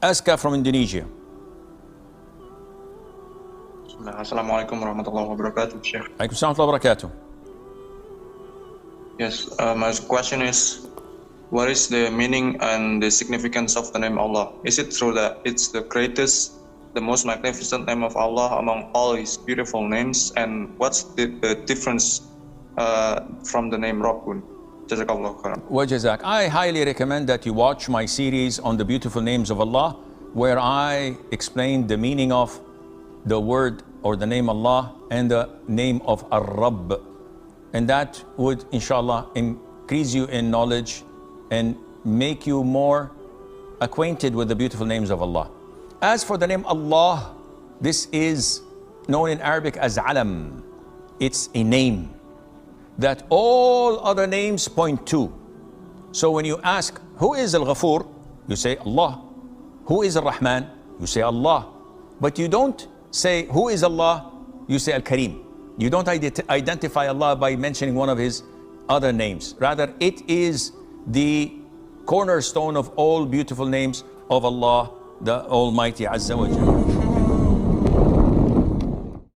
Aska from Indonesia. Assalamualaikum warahmatullahi wabarakatuh, Sheikh. Alaikum salam wa barakatuh. Yes, my question is, what is the meaning and the significance of the name Allah? Is it true that it's the greatest, the most magnificent name of Allah among all His beautiful names? And what's the difference from the name Rabbun? Jazakallah khairan. Wa jazak. I highly recommend that you watch my series on the beautiful names of Allah, where I explain the meaning of the word or the name Allah and the name of Ar-Rabb. And that would, inshallah, increase you in knowledge and make you more acquainted with the beautiful names of Allah. As for the name Allah, this is known in Arabic as alam. It's a name that all other names point to. So when you ask, who is Al-Ghafoor? You say Allah. Who is Ar-Rahman? You say Allah. But you don't say, who is Allah? You say Al-Kareem. You don't identify Allah by mentioning one of His other names. Rather, it is the cornerstone of all beautiful names of Allah, the Almighty Azza wa Jalla.